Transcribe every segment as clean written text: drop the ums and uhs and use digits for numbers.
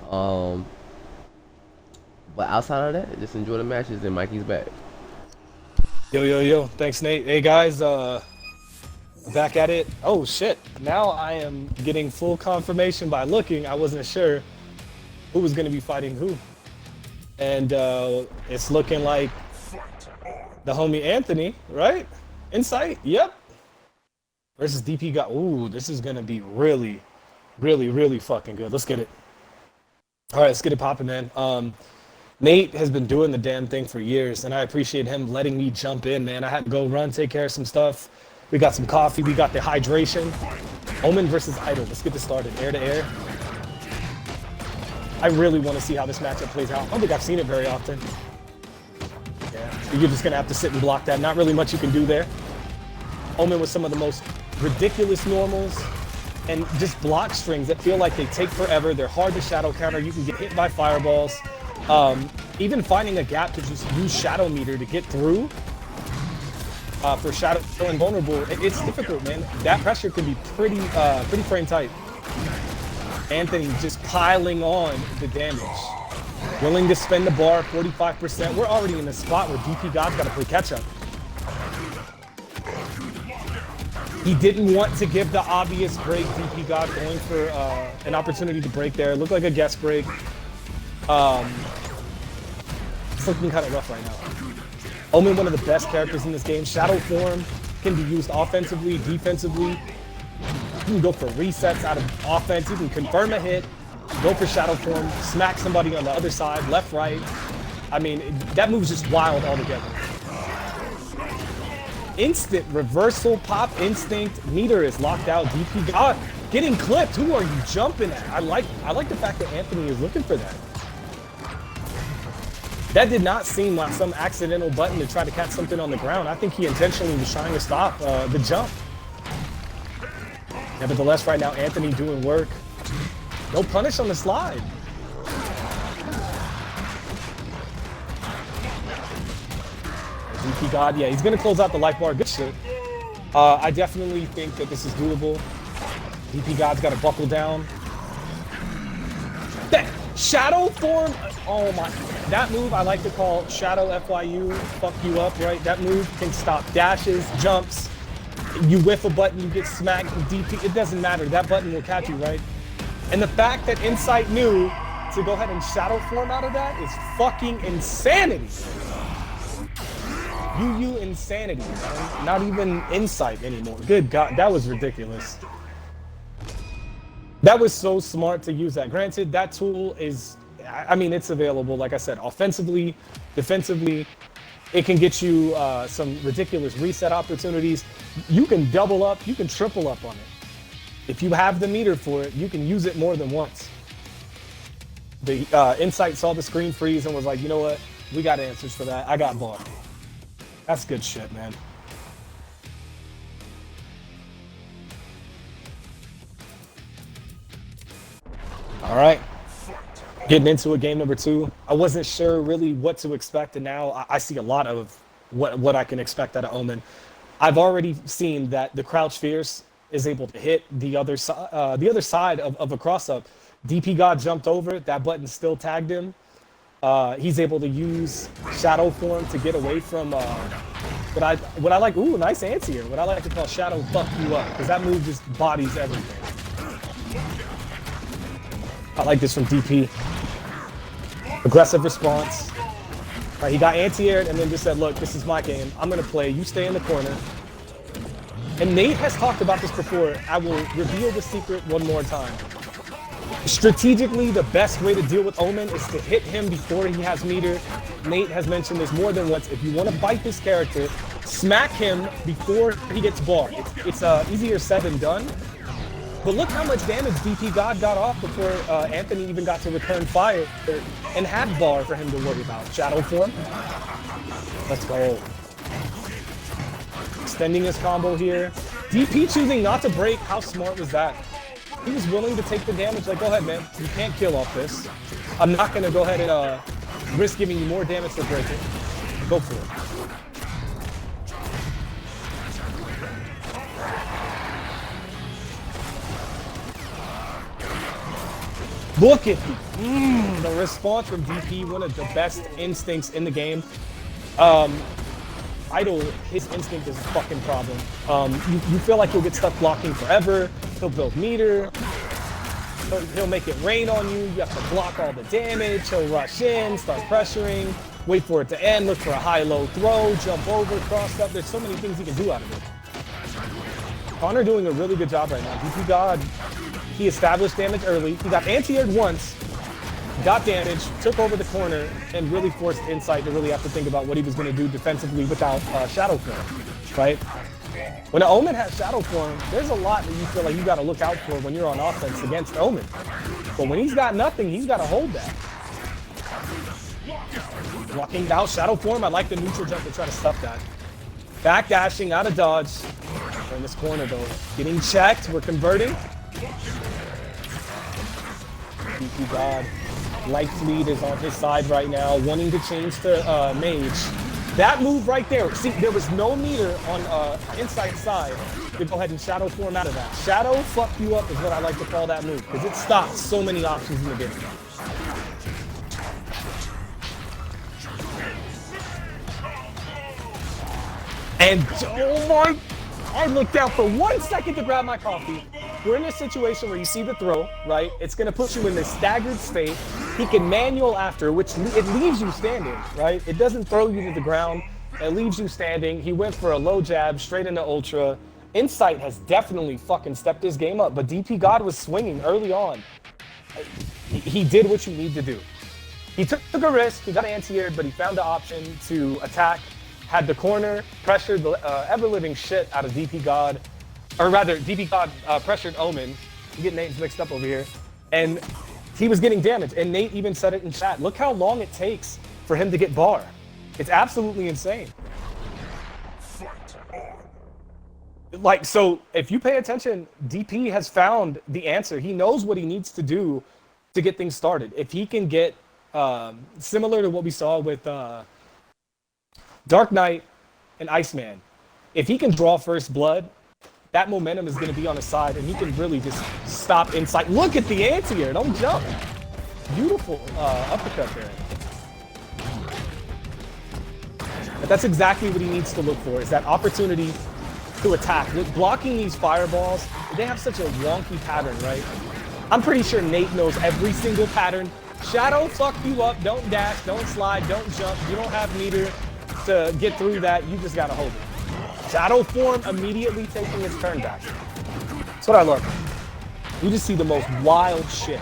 Um, but outside of that, just enjoy the matches. And Mikey's back. Yo, yo, yo. Thanks, Nate. Hey, guys, back at it. Oh, shit. Now I am getting full confirmation by looking. I wasn't sure who was going to be fighting who. And it's looking like the homie Anthony, right? Insight? Yep. Versus DPGod. Ooh, this is going to be really, really, really fucking good. Let's get it. All right, let's get it popping, man. Nate has been doing the damn thing for years, and I appreciate him letting me jump in, man. I had to go run, take care of some stuff. We got some coffee, we got the hydration. Omen versus Idol. Let's get this started. Air to air. I really want to see how this matchup plays out. I don't think I've seen it very often. Yeah, you're just going to have to sit and block that. Not really much you can do there. Omen with some of the most ridiculous normals and just block strings that feel like they take forever. They're hard to shadow counter. You can get hit by fireballs. Even finding a gap to just use Shadow Meter to get through for Shadow and Vulnerable, it's difficult, man. That pressure can be pretty frame tight. Anthony just piling on the damage. Willing to spend the bar, 45%. We're already in a spot where DPGod's got to play catch up. He didn't want to give the obvious break. DPGod going for an opportunity to break there. Looked like a guess break. It's looking kind of rough right now. Omen, one of the best characters in this game. Shadow form can be used offensively, defensively. You can go for resets out of offense. You can confirm a hit, go for shadow form, smack somebody on the other side, left, right. I mean, that move's just wild altogether. Instant reversal, pop instinct. Meter is locked out. DPGod getting clipped. Who are you jumping at? I like the fact that Anthony is looking for that. That did not seem like some accidental button to try to catch something on the ground. I think he intentionally was trying to stop the jump. Nevertheless, right now, Anthony doing work. No punish on the slide. DPGod, yeah, he's going to close out the life bar. Good shit. I definitely think that this is doable. DPGod's got to buckle down. That shadow form, oh my, that move I like to call shadow FYU, fuck you up, right? That move can stop dashes, jumps. You whiff a button, you get smacked, DP, it doesn't matter. That button will catch you, right? And the fact that Insight knew to go ahead and shadow form out of that is fucking insanity. You insanity, man. Not even Insight anymore. Good God, that was ridiculous. That was so smart to use that. Granted, that tool is, I mean, it's available, like I said, offensively, defensively. It can get you some ridiculous reset opportunities. You can double up, you can triple up on it. If you have the meter for it, you can use it more than once. The Insight saw the screen freeze and was like, you know what? We got answers for that. I got bar. That's good shit, man. All right. Getting into it, game number 2. I wasn't sure really what to expect, and now I see a lot of what I can expect out of Omen. I've already seen that the Crouch Fierce is able to hit the other side of a cross-up. DPGod jumped over it. That button still tagged him. He's able to use Shadow Form to get away from what I like. Ooh, nice anti-air. What I like to call Shadow fuck you up, because that move just bodies everything. I like this from DP. Aggressive response. All right, he got anti-aired and then just said, look, this is my game. I'm going to play. You stay in the corner. And Nate has talked about this before. I will reveal the secret one more time. Strategically, the best way to deal with Omen is to hit him before he has meter. Nate has mentioned this more than once. If you want to fight this character, smack him before he gets bar. It's easier said than done. But look how much damage DPGod got off before Anthony even got to return fire and had bar for him to worry about. Shadow form. Let's go. Extending his combo here. DP choosing not to break. How smart was that? He was willing to take the damage. Like, go ahead, man. You can't kill off this. I'm not going to go ahead and risk giving you more damage for breaking. Go for it. Look at the response from DP, one of the best instincts in the game. Idle, his instinct is a fucking problem. You feel like you'll get stuck blocking forever. He'll build meter. He'll make it rain on you. You have to block all the damage. He'll rush in, start pressuring, wait for it to end, look for a high-low throw, jump over, cross up. There's so many things he can do out of it. Connor doing a really good job right now. TheDPGod, he established damage early. He got anti-aired once, got damage, took over the corner, and really forced Insight to really have to think about what he was going to do defensively without Shadow Form, right? When an Omen has Shadow Form, there's a lot that you feel like you got to look out for when you're on offense against Omen. But when he's got nothing, he's got to hold that. Blocking now, Shadow Form. I like the neutral jump to try to stuff that. Back dashing out of dodge. We're in this corner though. Getting checked. We're converting. TheDPGod. Life lead is on his side right now, wanting to change to Mage. That move right there. See, there was no meter on Insight side to go ahead and Shadow Form out of that. Shadow fuck you up is what I like to call that move, because it stops so many options in the game. And oh my, I looked down for 1 second to grab my coffee. We're in a situation where you see the throw, right? It's gonna put you in this staggered state. He can manual after, which it leaves you standing, right? It doesn't throw you to the ground. It leaves you standing. He went for a low jab, straight into Ultra. Insight has definitely fucking stepped his game up, but TheDPGod was swinging early on. He did what you need to do. He took a risk, he got anti-aired, but he found the option to attack, had the corner, pressured the ever-living shit out of TheDPGod, or rather, TheDPGod pressured Omen. You get names mixed up over here. And he was getting damage, and Nate even said it in chat. Look how long it takes for him to get bar. It's absolutely insane. Like, so if you pay attention, DP has found the answer. He knows what he needs to do to get things started. If he can get, similar to what we saw with Dark Knight and Iceman, if he can draw first blood, that momentum is going to be on his side, and he can really just stop Insight. Look at the anti-air. Don't jump. Beautiful uppercut there. But that's exactly what he needs to look for, is that opportunity to attack. With blocking these fireballs, they have such a wonky pattern, right? I'm pretty sure Nate knows every single pattern. Shadow fuck you up. Don't dash. Don't slide. Don't jump. You don't have meter to get through that. You just got to hold it. Shadow Form immediately taking its turn back. That's what I love. You just see the most wild shit.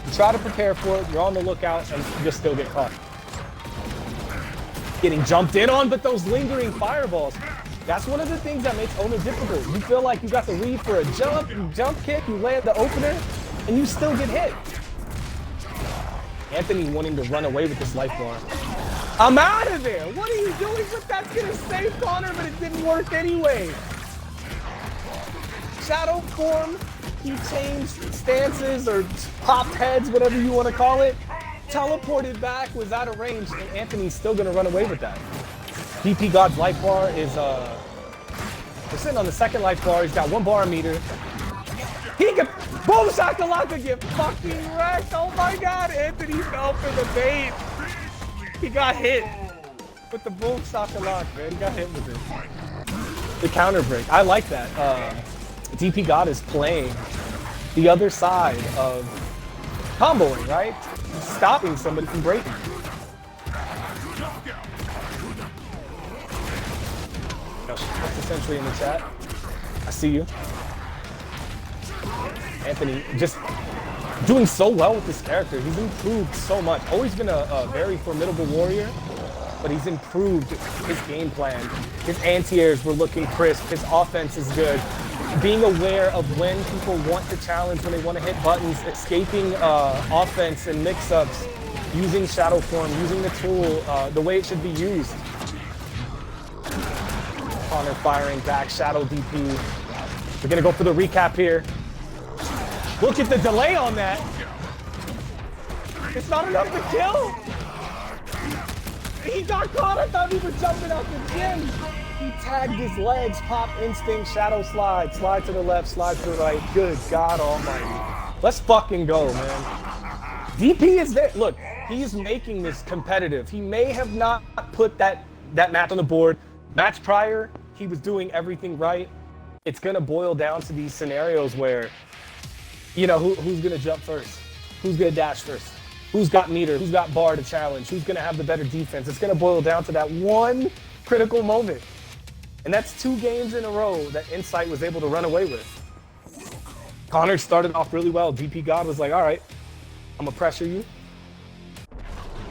You try to prepare for it, you're on the lookout, and you just still get caught. Getting jumped in on, but those lingering fireballs, that's one of the things that makes Omen difficult. You feel like you got the read for a jump, you jump kick, you land the opener, and you still get hit. Anthony wanting to run away with this life bar. I'm out of there! What are you doing? But that's gonna save Connor, but it didn't work anyway. Shadow Form, he changed stances or popped heads, whatever you want to call it. Teleported back, was out of range, and Anthony's still gonna run away with that. TheDPGod's life bar is we're sitting on the second life bar. He's got 1 bar meter. He can boom shakalaka, get fucking wrecked. Oh my god, Anthony fell for the bait. He got hit with the boom shakalaka, man. He got hit with it. The counter break. I like that. TheDPGod is playing the other side of comboing, right? Stopping somebody from breaking. That's the sentry in the chat. I see you. Anthony just doing so well with this character. He's improved so much. Always been a very formidable warrior, but he's improved his game plan. His anti-airs were looking crisp. His offense is good. Being aware of when people want to challenge, when they want to hit buttons, escaping offense and mix-ups, using Shadow Form, using the tool the way it should be used. Connor firing back, Shadow DP. We're gonna go for the recap here. Look at the delay on that. It's not enough to kill. He got caught. I thought he was jumping out the gym. He tagged his legs, pop instinct, shadow slide, slide to the left, slide to the right. Good God almighty. Let's fucking go, man. DP is there. Look, he's making this competitive. He may have not put that match on the board. Match prior, he was doing everything right. It's going to boil down to these scenarios where, you know, who's going to jump first? Who's going to dash first? Who's got meter? Who's got bar to challenge? Who's going to have the better defense? It's going to boil down to that one critical moment. And that's 2 games in a row that Insight was able to run away with. Connor started off really well. DPGod was like, all right, I'm going to pressure you.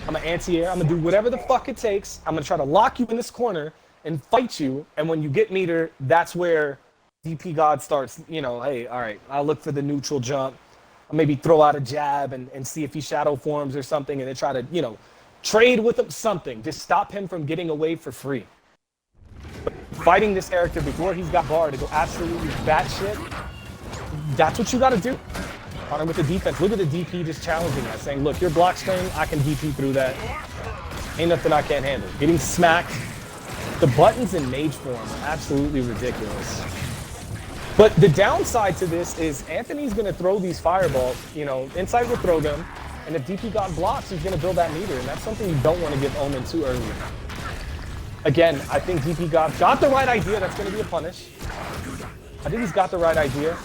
I'm going to anti-air. I'm going to do whatever the fuck it takes. I'm going to try to lock you in this corner and fight you. And when you get meter, that's where DPGod starts, you know, hey, all right, I'll look for the neutral jump. I'll maybe throw out a jab and see if he shadow forms or something and then try to, you know, trade with him something. Just stop him from getting away for free. But fighting this character before he's got bar to go absolutely batshit, that's what you got to do. Connor with the defense. Look at the DP just challenging that, saying, look, your block string, I can DP through that. Ain't nothing I can't handle. Getting smacked. The buttons in mage form are absolutely ridiculous. But the downside to this is Anthony's going to throw these fireballs. You know, Insight will throw them. And if DPGod blocks, he's going to build that meter. And that's something you don't want to give Omen too early. Again, I think DPGod got the right idea. That's going to be a punish. I think he's got the right idea.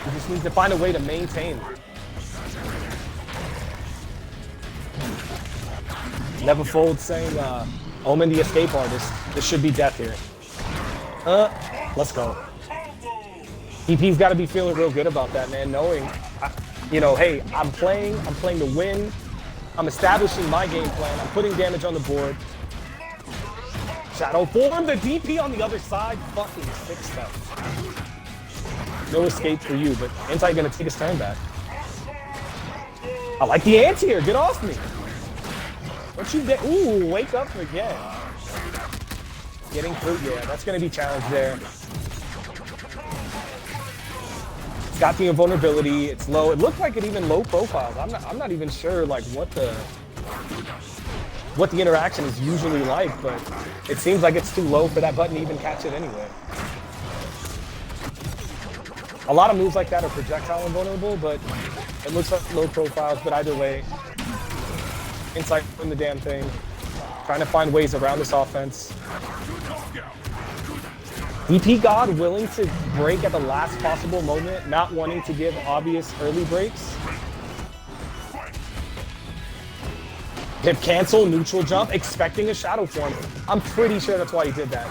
He just needs to find a way to maintain. Never Fold saying, Omen the escape artist. This should be death here. Let's go. DP's got to be feeling real good about that, man, knowing, you know, hey, I'm playing to win. I'm establishing my game plan. I'm putting damage on the board. Shadow form, the DP on the other side. Fucking sick stuff. No escape for you, but Insight gonna take his turn back. I like the anti-air. Get off me. Don't you get? Ooh, wake up again. Getting through, yeah, that's gonna be challenged there. It's got the invulnerability. It's low. It looked like it even low profiles. I'm not even sure like what the interaction is usually like, but it seems like it's too low for that button to even catch it anyway. A lot of moves like that are projectile invulnerable, but it looks like low profiles. But either way, Insight in the damn thing, trying to find ways around this offense. DPGod willing to break at the last possible moment, not wanting to give obvious early breaks. Hip cancel, neutral jump, expecting a shadow form. I'm pretty sure that's why he did that.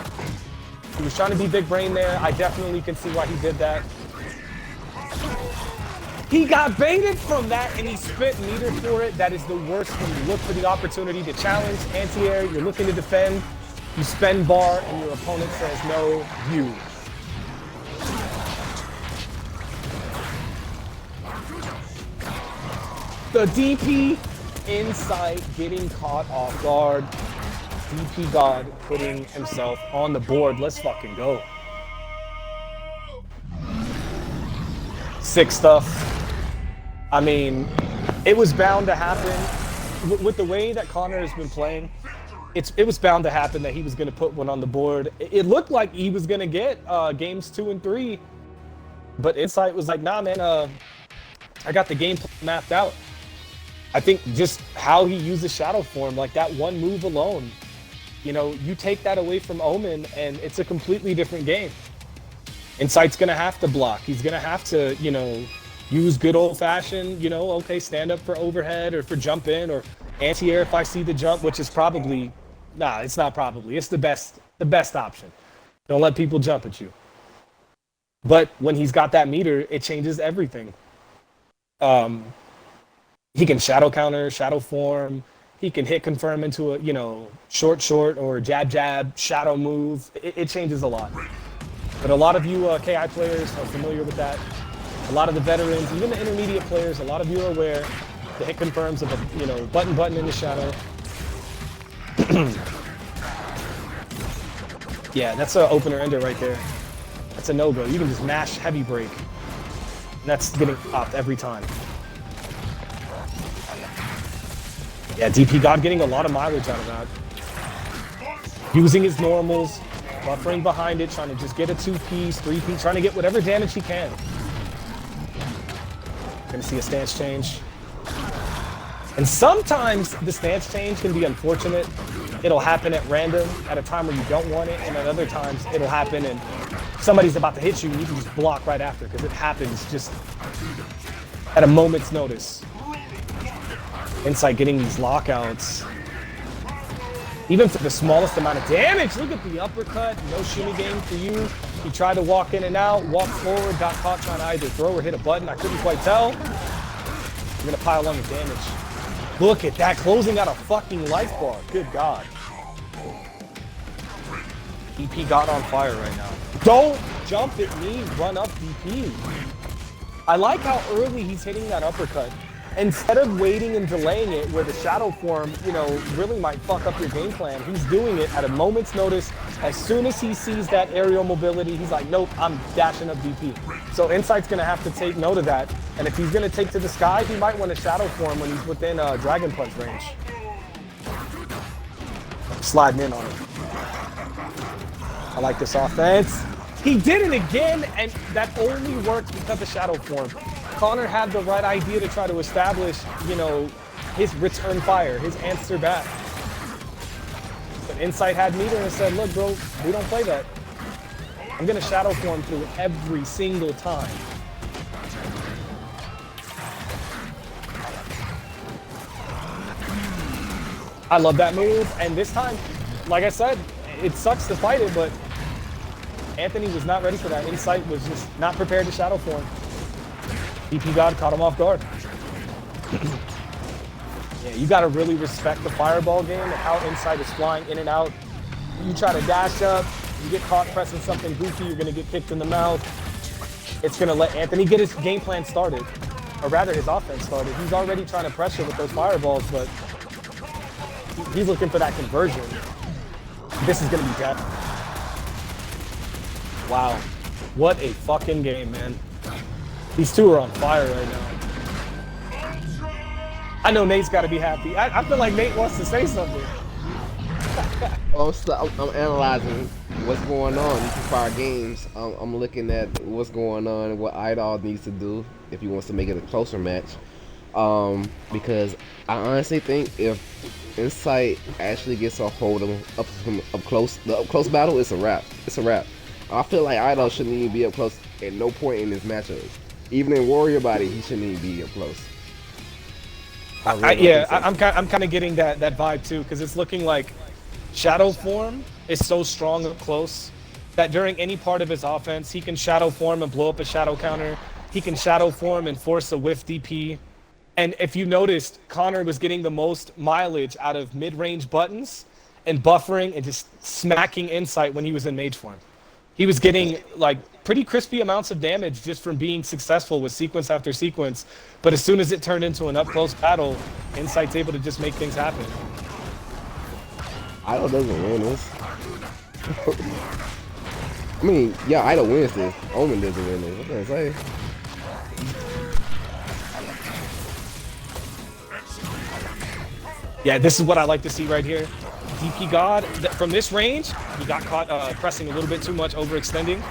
He was trying to be big brain there. I definitely can see why he did that. He got baited from that and he spit meter for it. That is the worst when you look for the opportunity to challenge, anti-air, you're looking to defend, you spend bar and your opponent says no, you. The DP Insight getting caught off guard. DPGod putting himself on the board. Let's fucking go. Sick stuff. I mean, it was bound to happen. With the way that Connor has been playing, it was bound to happen that he was going to put one on the board. It looked like he was going to get games 2 and 3, but Insight was like, nah, man, I got the game mapped out. I think just how he uses shadow form, like that one move alone, you know, you take that away from Omen and it's a completely different game. Insight's going to have to block. He's going to have to, you know, use good old-fashioned, you know, okay, stand up for overhead or for jump in or anti-air if I see the jump, which is probably, nah, it's not probably. It's the best option. Don't let people jump at you. But when he's got that meter, it changes everything. He can shadow counter, shadow form. He can hit confirm into a, you know, short or jab, shadow move. It changes a lot. But a lot of you KI players are familiar with that. A lot of the veterans, even the intermediate players, a lot of you are aware the hit confirms of a, you know, button in the shadow. Yeah, that's an opener ender right there. That's a no-go. You can just mash heavy break. And that's getting popped every time. Yeah, DPGod getting a lot of mileage out of that. Using his normals, buffering behind it, trying to just get a 2-piece, 3-piece, trying to get whatever damage he can. Gonna see a stance change. And sometimes the stance change can be unfortunate. It'll happen at random at a time where you don't want it, and at other times it'll happen and somebody's about to hit you and you can just block right after because it happens just at a moment's notice. Insight getting these lockouts. Even for the smallest amount of damage, look at the uppercut, no shimmy game for you. He tried to walk in and out, walk forward, got caught trying to either throw or hit a button. I couldn't quite tell. We're gonna pile on the damage. Look at that, closing out a fucking life bar. Good God. DPGod on fire right now. Don't jump at me, run up DP. I like how early he's hitting that uppercut. Instead of waiting and delaying it where the shadow form, you know, really might fuck up your game plan, he's doing it at a moment's notice. As soon as he sees that aerial mobility, he's like, nope, I'm dashing up DP. So Insight's gonna have to take note of that. And if he's gonna take to the sky, he might want to shadow form when he's within Dragon Punch range. Sliding in on him. I like this offense. He did it again, and that only works because of shadow form. Connor had the right idea to try to establish, you know, his return fire, his answer back. But Insight had meter and said, look, bro, we don't play that. I'm gonna shadow form through every single time. I love that move, and this time, like I said, it sucks to fight it, but Anthony was not ready for that. Insight was just not prepared to shadow form. TheDPGod caught him off guard. Yeah, you gotta really respect the fireball game and how Insight is flying in and out. You try to dash up, you get caught pressing something goofy, you're gonna get kicked in the mouth. It's gonna let Anthony get his game plan started, or rather his offense started. He's already trying to pressure with those fireballs, but he's looking for that conversion. This is gonna be death. Wow, what a fucking game, man. These two are on fire right now. I know Nate's got to be happy. I feel like Nate wants to say something. I'm analyzing what's going on in these fire games. I'm looking at what's going on and what Idol needs to do if he wants to make it a closer match. Because I honestly think if Insight actually gets a hold of him up close, the up close battle, it's a wrap. It's a wrap. I feel like Idol shouldn't even be up close at no point in this matchup. Even in Warrior Body, he shouldn't even be up close. I'm kind of getting that vibe too, because it's looking like shadow form is so strong up close that during any part of his offense, he can shadow form and blow up a shadow counter. He can shadow form and force a whiff DP. And if you noticed, Connor was getting the most mileage out of mid-range buttons and buffering and just smacking Insight when he was in mage form. He was getting like pretty crispy amounts of damage just from being successful with sequence after sequence. But as soon as it turned into an up-close battle, Insight's able to just make things happen. Idol doesn't win this. I mean, yeah, Idol wins this. Omen doesn't win this. What can I say? Yeah, this is what I like to see right here. DPGod, from this range, he got caught pressing a little bit too much, overextending.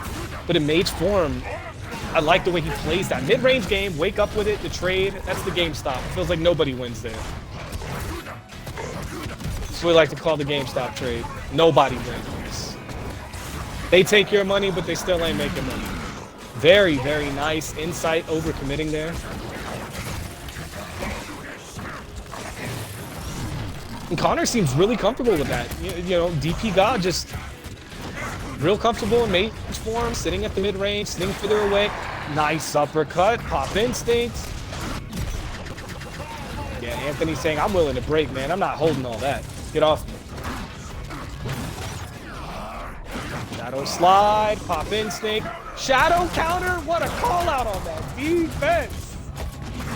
But in mage form, I like the way he plays that mid-range game, wake up with it, the trade, that's the GameStop. It feels like nobody wins there. That's what we like to call the GameStop trade. Nobody wins. They take your money, but they still ain't making money. Very, very nice. Insight overcommitting there. And Connor seems really comfortable with that. You know, DPGod just real comfortable in mage form, sitting at the mid-range, sitting further away. Nice uppercut, pop instinct. Yeah, Anthony's saying, I'm willing to break, man. I'm not holding all that. Get off me. Shadow slide, pop instinct. Shadow counter, what a call out on that. Defense.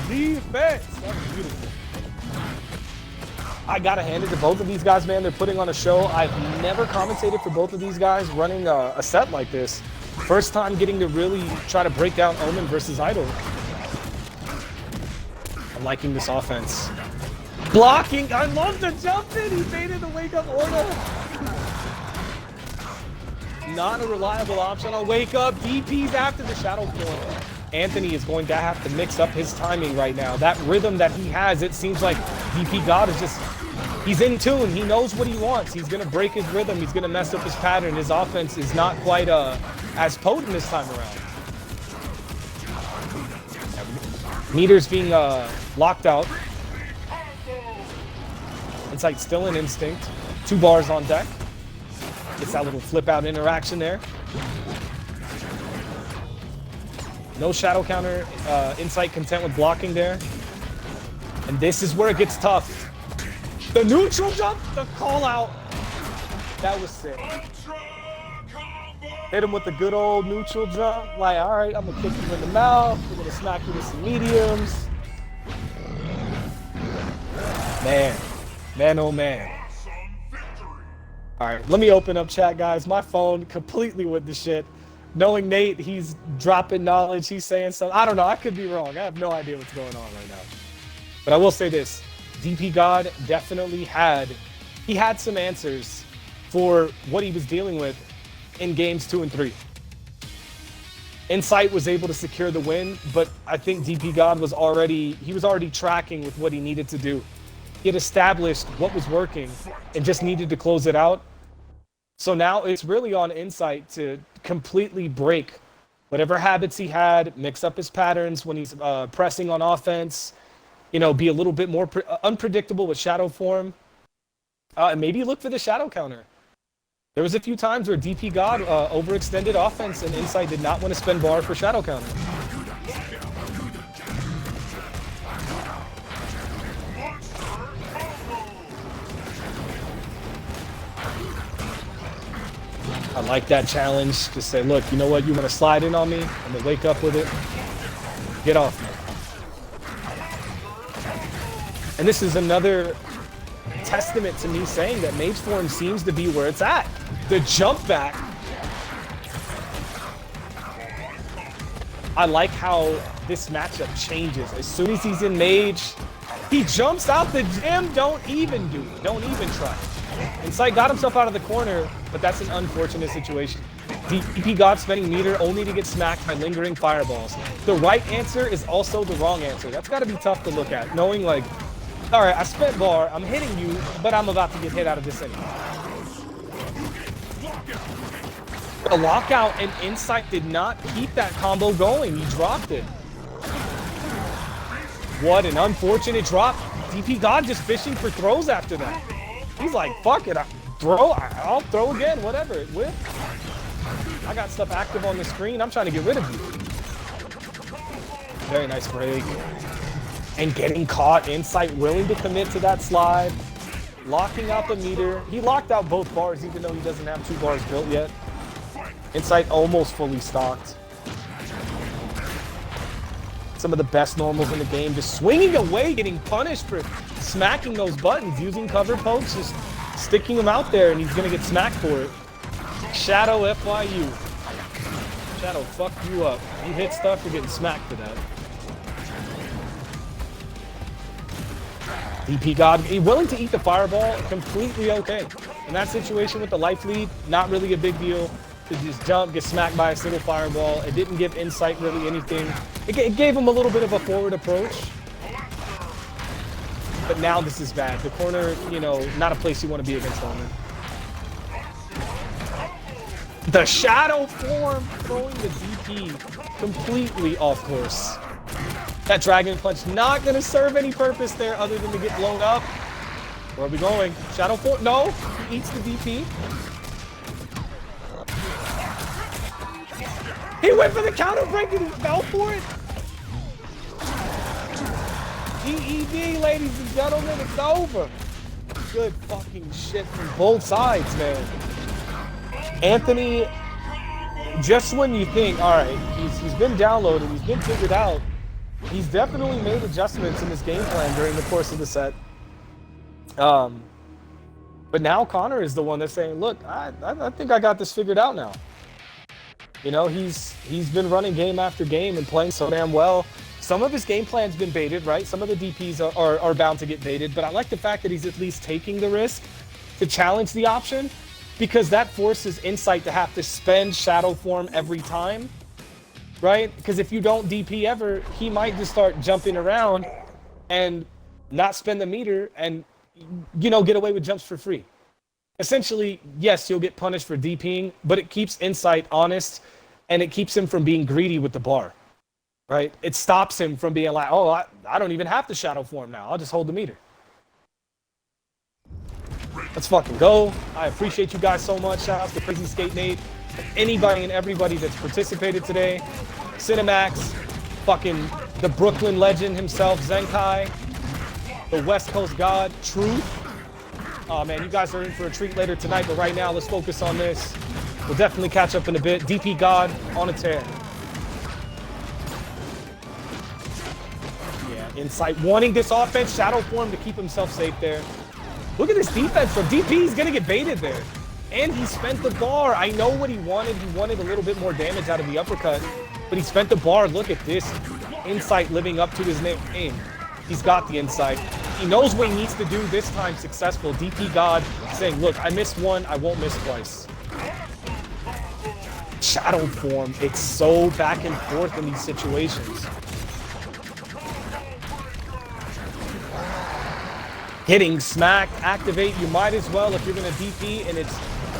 Defense. That's beautiful. I gotta hand it to both of these guys, man. They're putting on a show. I've never commentated for both of these guys running a set like this. First time getting to really try to break down Omen versus Idol. I'm liking this offense. Blocking, I love the jump in. He baited the wake up order. Not a reliable option. I'll wake up. DP's after the shadow form. Anthony is going to have to mix up his timing right now. That rhythm that he has, it seems like DPGod is just, he's in tune. He knows what he wants. He's going to break his rhythm. He's going to mess up his pattern. His offense is not quite as potent this time around. Meter's being locked out. Insight still in instinct. 2 bars on deck. Gets that little flip out interaction there. No shadow counter. Insight content with blocking there. And this is where it gets tough. The neutral jump, the call out. That was sick. Hit him with the good old neutral jump. Like, all right, I'm gonna kick you in the mouth. We're gonna smack you with some mediums. Man, oh man. All right, let me open up chat, guys. My phone completely with the shit. Knowing Nate, he's dropping knowledge. He's saying something. I don't know. I could be wrong. I have no idea what's going on right now. But I will say this. DPGod definitely had some answers for what he was dealing with in games 2 and 3. Insight was able to secure the win, but I think DPGod was already tracking with what he needed to do. He had established what was working and just needed to close it out. So now it's really on Insight to completely break whatever habits he had, mix up his patterns when he's pressing on offense, you know, be a little bit more unpredictable with shadow form, and maybe look for the shadow counter. There was a few times where DPGod overextended offense and Insight did not want to spend bar for shadow counter. I like that challenge. Just say, look, you know what? You want to slide in on me? I'm going to wake up with it. Get off me. And this is another testament to me saying that Mage form seems to be where it's at. The jump back. I like how this matchup changes. As soon as he's in Mage, he jumps out the gym. Don't even do it. Don't even try. Insight got himself out of the corner, but that's an unfortunate situation. DPGod spending meter only to get smacked by lingering fireballs. The right answer is also the wrong answer. That's got to be tough to look at, knowing like, all right, I spent bar, I'm hitting you, but I'm about to get hit out of this anyway. The lockout and Insight did not keep that combo going. He dropped it. What an unfortunate drop. DPGod just fishing for throws after that. He's like, fuck it, I'll throw again, whatever. Whip. I got stuff active on the screen. I'm trying to get rid of you. Very nice break. And getting caught. Insight willing to commit to that slide. Locking out the meter. He locked out both bars even though he doesn't have 2 bars built yet. Insight almost fully stocked. Some of the best normals in the game just swinging away, getting punished for smacking those buttons, using cover pokes, just sticking him out there, and he's gonna get smacked for it. Shadow FYU. Shadow fuck you up. You hit stuff, you're getting smacked for that. DPGod, willing to eat the fireball, completely okay. In that situation with the life lead, not really a big deal. To just jump, get smacked by a single fireball. It didn't give Insight really anything. It gave him a little bit of a forward approach. But now this is bad. The corner, you know, not a place you want to be against Roman. The shadow form throwing the DP completely off course. That Dragon Punch not going to serve any purpose there other than to get blown up. Where are we going? Shadow form? No, he eats the DP. He went for the counter break and he fell for it. GED, ladies and gentlemen, it's over. Good fucking shit from both sides, man. Anthony, just when you think, all right, he's been downloaded, he's been figured out, he's definitely made adjustments in his game plan during the course of the set. But now Connor is the one that's saying, look, I think I got this figured out now. You know, he's been running game after game and playing so damn well. Some of his game plan's been baited, right? Some of the DPs are bound to get baited, but I like the fact that he's at least taking the risk to challenge the option, because that forces Insight to have to spend shadow form every time. right? Because if you don't DP ever, he might just start jumping around and not spend the meter and, you know, get away with jumps for free. Essentially, yes, you'll get punished for DPing, but it keeps Insight honest and it keeps him from being greedy with the bar, right? It stops him from being like, oh, I don't even have to shadow form now. I'll just hold the meter. Let's fucking go. I appreciate you guys so much. Shout out to Crazy Skate Nate, anybody and everybody that's participated today. Cinemax, fucking the Brooklyn legend himself, Zenkai, the West Coast God, Truth. Oh man, you guys are in for a treat later tonight, but right now let's focus on this. We'll definitely catch up in a bit. DPGod on a tear. Yeah, Insight wanting this offense, shadow form to keep himself safe there. Look at this defense from DP. He's gonna get baited there. And he spent the bar. I know what he wanted. He wanted a little bit more damage out of the uppercut, but he spent the bar. Look at this. Insight living up to his name. He's got the insight. He knows what he needs to do this time successful. DPGod saying, look, I missed one, I won't miss twice. Shadow form, it's so back and forth in these situations. Hitting smack, activate, you might as well if you're gonna DP and it's,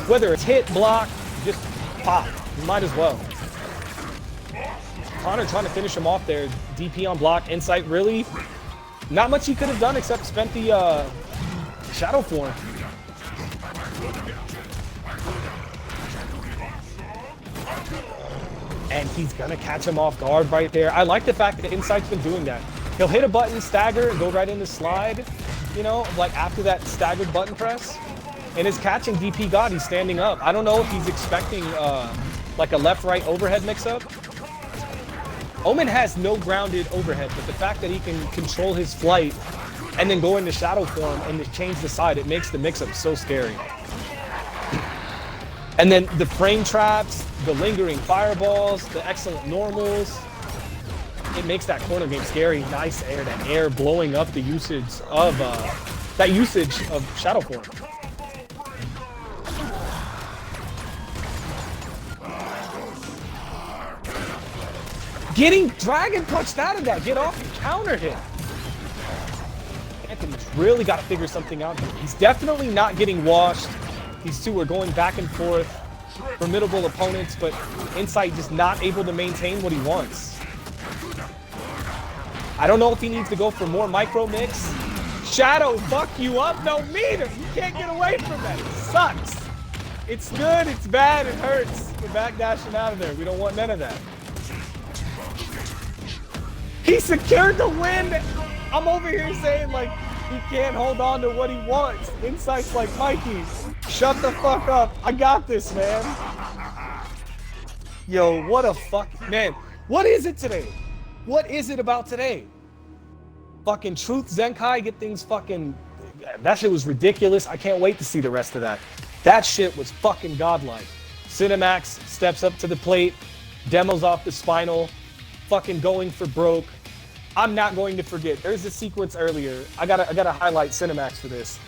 whether it's hit, block, just pop, you might as well. Connor trying to finish him off there, DP on block, Insight really, not much he could have done except spent the shadow form. And he's gonna catch him off guard right there. I like the fact that Insight's been doing that. He'll hit a button, stagger, and go right into slide, you know, like after that staggered button press. And is catching DPGod, he's standing up. I don't know if he's expecting like a left-right overhead mix-up. Omen has no grounded overhead, but the fact that he can control his flight and then go into shadow form and just change the side, it makes the mix-up so scary. And then the frame traps, the lingering fireballs, the excellent normals, it makes that corner game scary. Nice air, that air blowing up the usage of shadow form. Getting dragon punched out of that. Get off and counter hit. Anthony's really got to figure something out here. He's definitely not getting washed. These two are going back and forth. Formidable opponents, but Insight just not able to maintain what he wants. I don't know if he needs to go for more micro mix. Shadow, fuck you up. No meter. You can't get away from that. It sucks. It's good. It's bad. It hurts. We're backdashing out of there. We don't want none of that. He secured the win. I'm over here saying like he can't hold on to what he wants. Insight's like, Mikey, shut the fuck up. I got this, man. Yo, what a fuck, man. What is it today? What is it about today? Fucking Truth Zenkai get things fucking, that shit was ridiculous. I can't wait to see the rest of that. That shit was fucking godlike. Cinemax steps up to the plate, demos off the spinal, fucking going for broke. I'm not going to forget. There's a sequence earlier. I gotta highlight Cinemax for this.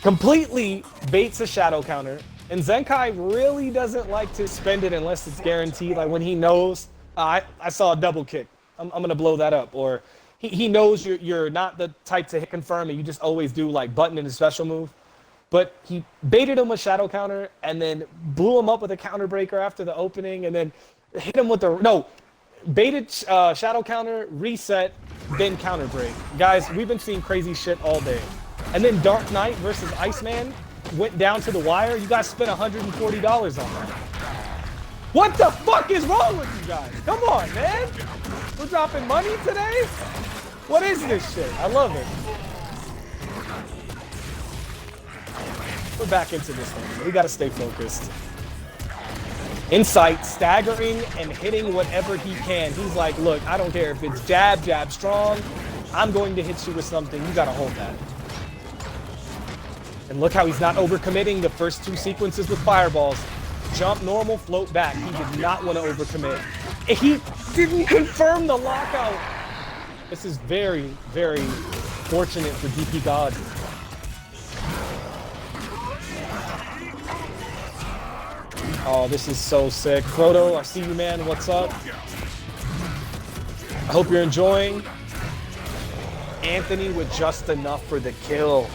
Completely baits a shadow counter, and Zenkai really doesn't like to spend it unless it's guaranteed. Like when he knows, I saw a double kick. I'm gonna blow that up. Or he knows you're not the type to hit confirm and you just always do like button in a special move. But he baited him with shadow counter and then blew him up with a counter breaker after the opening and then hit him with the, baited shadow counter, reset, then counter break. Guys, we've been seeing crazy shit all day. And then Dark Knight versus Iceman went down to the wire. You guys spent $140 on that. What the fuck is wrong with you guys? Come on, man. We're dropping money today? What is this shit? I love it. We're back into this thing. We gotta stay focused. Insight staggering and hitting whatever he can. He's like, look, I don't care if it's jab, jab, strong. I'm going to hit you with something. You gotta hold that. And look how he's not overcommitting the first two sequences with fireballs. Jump, normal, float back. He did not want to overcommit. He didn't confirm the lockout. This is very, very fortunate for DPGod. Oh, this is so sick. Frodo, I see you, man. What's up? I hope you're enjoying. Anthony with just enough for the kill.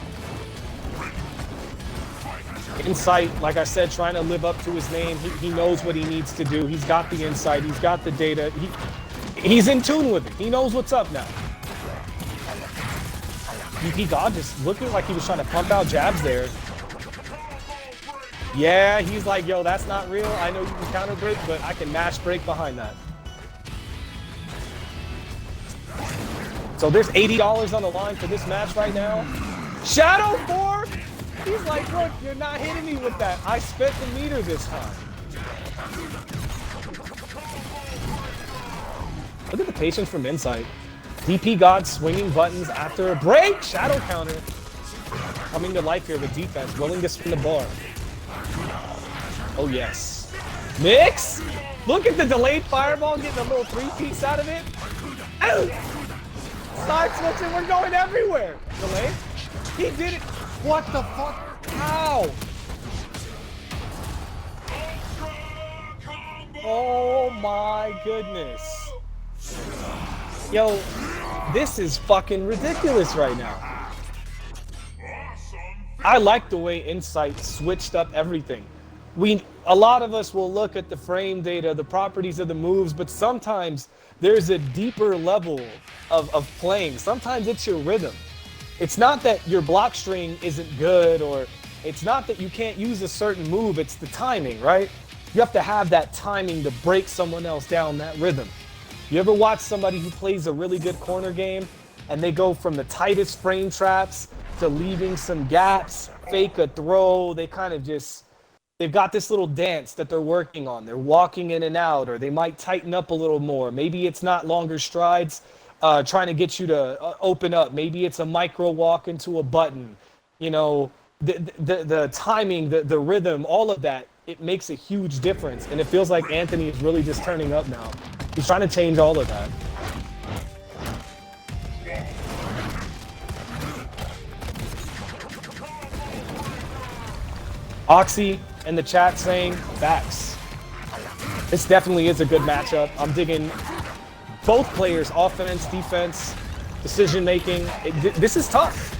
Insight, like I said, trying to live up to his name. He knows what he needs to do. He's got the insight. He's got the data. He's in tune with it. He knows what's up now. TheDPGod just looking like he was trying to pump out jabs there. Yeah, he's like, yo, that's not real. I know you can counter break, but I can mash break behind that. So there's $80 on the line for this match right now. Shadow form! He's like, look, you're not hitting me with that. I spent the meter this time. Look at the patience from Insight. TheDPGod swinging buttons after a break. Shadow counter. Coming to life here with defense. Willing to spin the bar. Oh, yes. Mix! Look at the delayed fireball getting a little three-piece out of it. Ow! Side switching. We're going everywhere. Delay. He did it. What the fuck? How? Oh my goodness. Yo, this is fucking ridiculous right now. I like the way Insight switched up everything. A lot of us will look at the frame data, the properties of the moves, but sometimes there's a deeper level of playing. Sometimes it's your rhythm. It's not that your block string isn't good, or it's not that you can't use a certain move, it's the timing, right? You have to have that timing to break someone else down that rhythm. You ever watch somebody who plays a really good corner game and they go from the tightest frame traps to leaving some gaps, fake a throw, they kind of just, they've got this little dance that they're working on. They're walking in and out, or they might tighten up a little more. Maybe it's not longer strides, trying to get you to open up. Maybe it's a micro walk into a button. You know, the timing, the rhythm, all of that, it makes a huge difference. And it feels like Anthony is really just turning up now. He's trying to change all of that. Oxy in the chat saying, facts. This definitely is a good matchup. I'm digging both players, offense, defense, decision making. This is tough.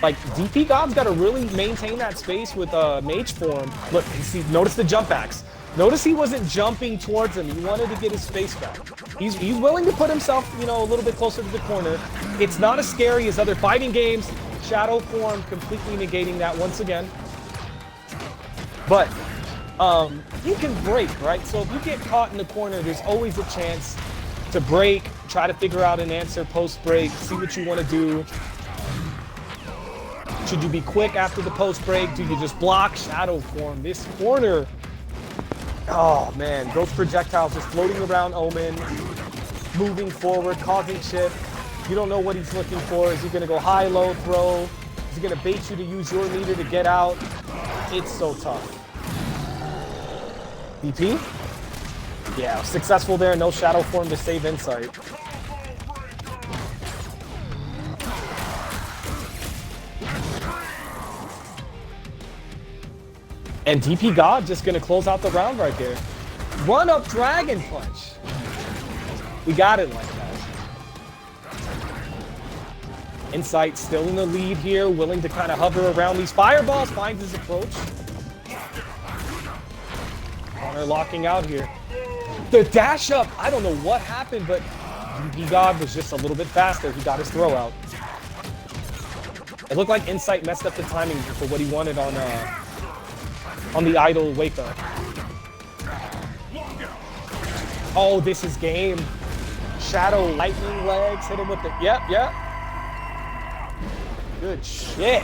Like, TheDPGod's got to really maintain that space with mage form. Look, notice the jump backs. Notice he wasn't jumping towards him. He wanted to get his space back. He's willing to put himself, you know, a little bit closer to the corner. It's not as scary as other fighting games. Shadow form completely negating that once again. But you can break, right? So if you get caught in the corner, there's always a chance to break, try to figure out an answer post-break, see what you want to do. Should you be quick after the post-break? Do you just block? Shadow form. This corner, oh man, ghost projectiles just floating around Omen, moving forward, causing shift. You don't know what he's looking for. Is he going to go high, low, throw? Is he going to bait you to use your meter to get out? It's so tough. BP? Yeah, successful there. No shadow form to save Insight. And TheDPGod just going to close out the round right there. Run up Dragon Punch. We got it like that. Insight still in the lead here, willing to kind of hover around these fireballs, finds his approach. Connor locking out here. The dash up, I don't know what happened, but TheDPGod was just a little bit faster. He got his throw out. It looked like Insight messed up the timing for what he wanted on the idle wake up. Oh, this is game. Shadow lightning legs, hit him with the, yep. Good shit.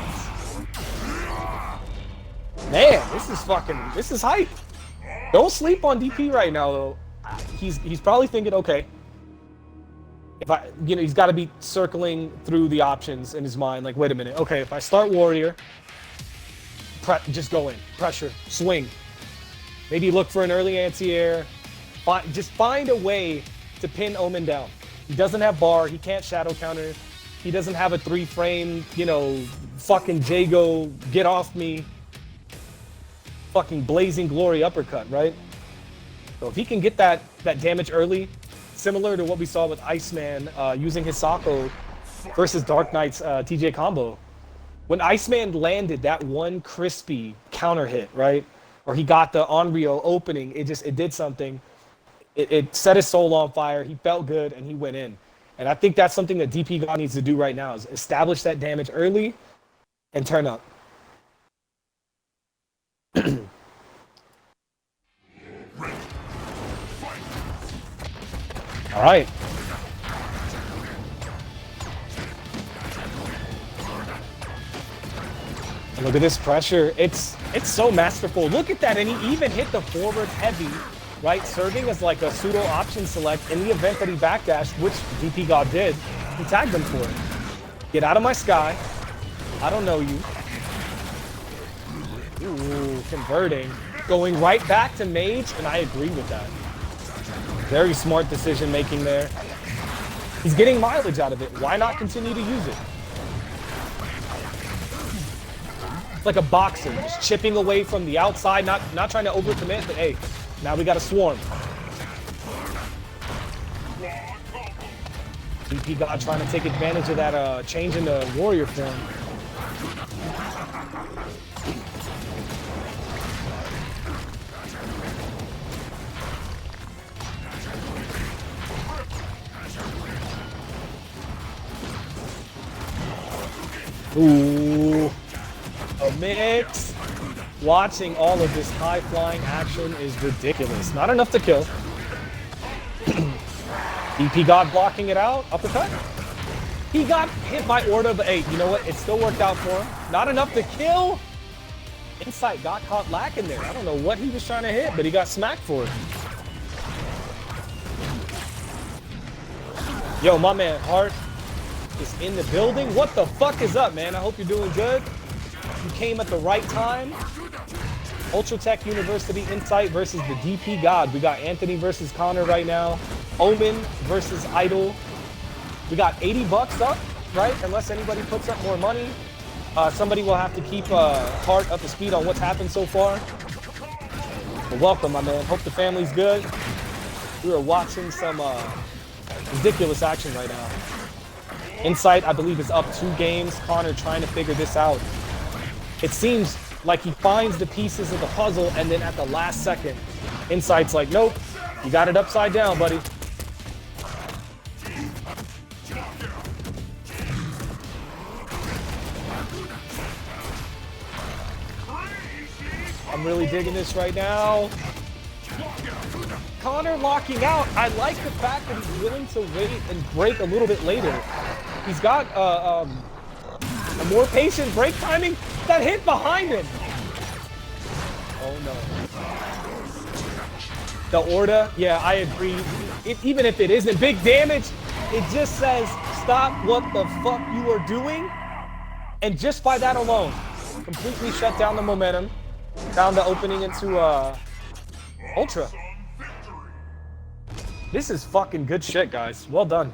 Man, this is hype. Don't sleep on DP right now though. He's probably thinking, okay, he's got to be circling through the options in his mind. Like, wait a minute. Okay, if I start Warrior, just go in, pressure, swing. Maybe look for an early anti-air. Just find a way to pin Omen down. He doesn't have bar. He can't shadow counter. He doesn't have a 3-frame, fucking Jago, get off me. fucking blazing glory uppercut, right? So if he can get that damage early, similar to what we saw with Iceman using his Sako versus Dark Knight's TJ combo. When Iceman landed that one crispy counter hit, right? Or he got the Onryo opening, it did something. It set his soul on fire. He felt good and he went in. And I think that's something that DPGod needs to do right now, is establish that damage early and turn up. All right. And look at this pressure. It's so masterful. Look at that. And he even hit the forward heavy, right? Serving as like a pseudo option select in the event that he backdashed, which DPGod did. He tagged him for it. Get out of my sky. I don't know you. Ooh, converting. Going right back to Mage, and I agree with that. Very smart decision making there. He's getting mileage out of it. Why not continue to use it? It's like a boxer, just chipping away from the outside, not trying to overcommit, but hey, now we got a swarm. DPGod trying to take advantage of that change in the warrior form. Ooh, a mix. Watching all of this high-flying action is ridiculous. Not enough to kill. DPGod blocking it out. Uppercut. He got hit by Orda, but hey, you know what? It still worked out for him. Not enough to kill. Insight got caught lacking there. I don't know what he was trying to hit, but he got smacked for it. Yo, my man Hart is in the building. What the fuck is up, man? I hope you're doing good. You came at the right time. Ultra Tech University Insight versus the DPGod. We got Anthony versus Connor right now. Omen versus Idol. We got 80 bucks up, right? Unless anybody puts up more money. Somebody will have to keep Hart up to speed on what's happened so far. But welcome, my man. Hope the family's good. We are watching some ridiculous action right now. Insight, I believe, is up 2 games. Connor trying to figure this out. It seems like he finds the pieces of the puzzle, and then at the last second, Insight's like, nope, you got it upside down, buddy. I'm really digging this right now. Connor locking out. I like the fact that he's willing to wait and break a little bit later. He's got a more patient break timing. That hit behind him. Oh no. The Orda, yeah, I agree. Even if it isn't big damage, it just says stop what the fuck you are doing. And just by that alone, completely shut down the momentum. Found the opening into Ultra. This is fucking good shit, guys. Well done.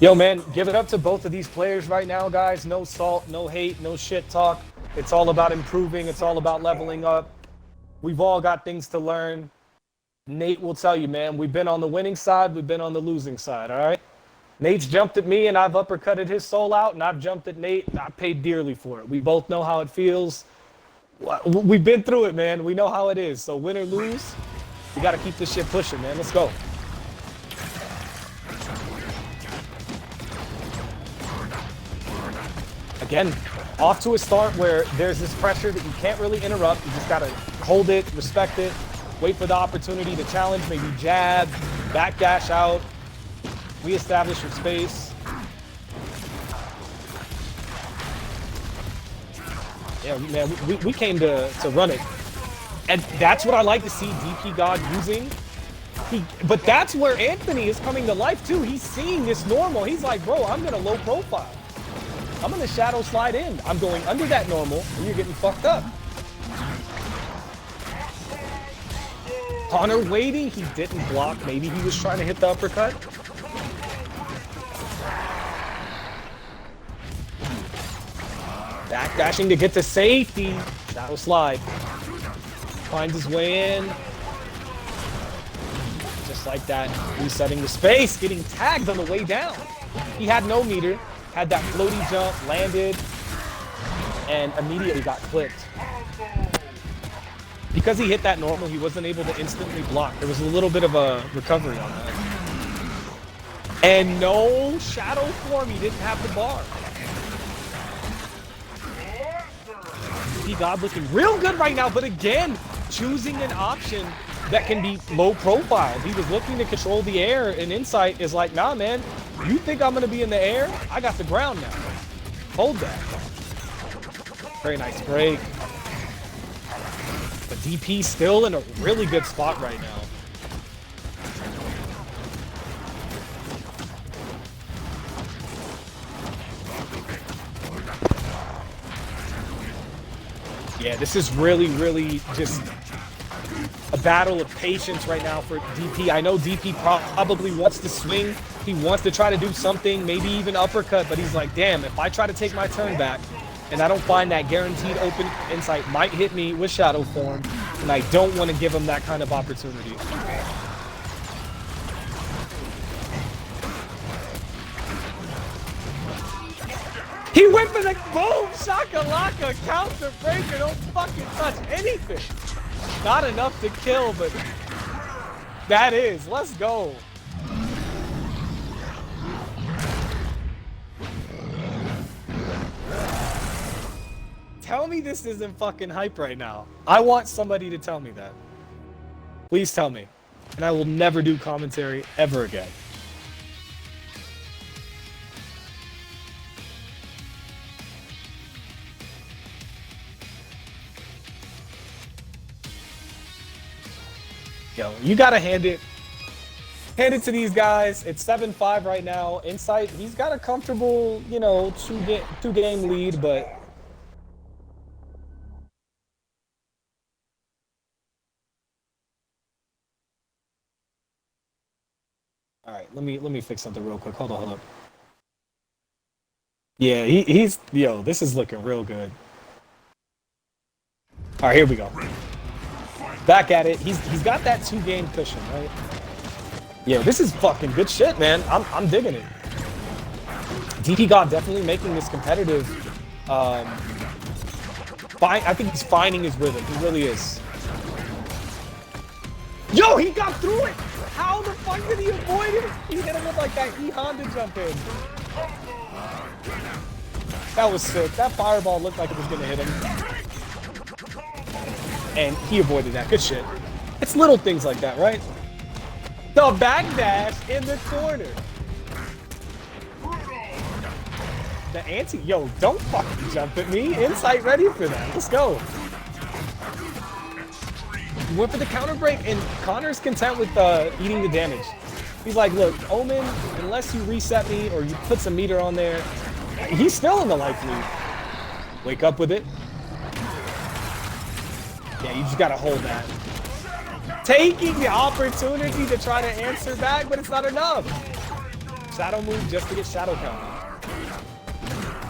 Yo, man, give it up to both of these players right now, guys. No salt, no hate, no shit talk. It's all about improving. It's all about leveling up. We've all got things to learn. Nate will tell you, man, we've been on the winning side. We've been on the losing side, all right? Nate's jumped at me, and I've uppercutted his soul out, and I've jumped at Nate, and I paid dearly for it. We both know how it feels. We've been through it, man. We know how it is. So win or lose, we got to keep this shit pushing, man. Let's go. Again, off to a start where there's this pressure that you can't really interrupt. You just gotta hold it, respect it, wait for the opportunity to challenge, maybe jab, backdash out, reestablish your space. Yeah, man, we came to run it. And that's what I like to see DPGod using. But that's where Anthony is coming to life too. He's seeing this normal. He's like, bro, I'm gonna low profile. I'm gonna shadow slide in. I'm going under that normal, and you're getting fucked up. Connor waiting, he didn't block. Maybe he was trying to hit the uppercut. Backdashing to get to safety. Shadow slide. Finds his way in. Just like that, resetting the space, getting tagged on the way down. He had no meter, had that floaty jump, landed, and immediately got clipped. Because he hit that normal, he wasn't able to instantly block. There was a little bit of a recovery on that. And no shadow form, he didn't have the bar. TheDPGod looking real good right now, but again, choosing an option that can be low profile. He was looking to control the air, and Insight is like, nah, man, you think I'm gonna be in the air? I got the ground now. Hold that. Very nice break. But DP still in a really good spot right now. Yeah, this is really just a battle of patience right now for DP. I know DP probably wants to swing. He wants to try to do something, maybe even uppercut, but he's like, damn, if I try to take my turn back and I don't find that guaranteed open Insight might hit me with shadow form, and I don't want to give him that kind of opportunity. He went for the boom, shakalaka, counter breaker, don't fucking touch anything. Not enough to kill, but that is. Let's go. Tell me this isn't fucking hype right now. I want somebody to tell me that. Please tell me. And I will never do commentary ever again. Yo, you gotta hand it to these guys. It's 7-5 right now. Insight, he's got a comfortable, you know, two game lead, but all right, let me fix something real quick. Hold on. Yeah, he's yo, this is looking real good. All right, here we go. Back at it. He's got that 2-game cushion, right? Yeah, this is fucking good shit, man. I'm digging it. TheDPGod definitely making this competitive. I think he's finding his rhythm. He really is. Yo, he got through it. How the fuck did he avoid it? He hit him with like that E-Honda jump in. That was sick. That fireball looked like it was gonna hit him. And he avoided that. Good shit. It's little things like that, right? The backdash in the corner. The anti... Yo, don't fucking jump at me. Insight ready for that. Let's go. He went for the counter break, and Connor's content with eating the damage. He's like, look, Omen, unless you reset me or you put some meter on there, he's still in the life lead. Wake up with it. Yeah, you just gotta hold that. Taking the opportunity to try to answer back, but it's not enough. Shadow move just to get shadow count.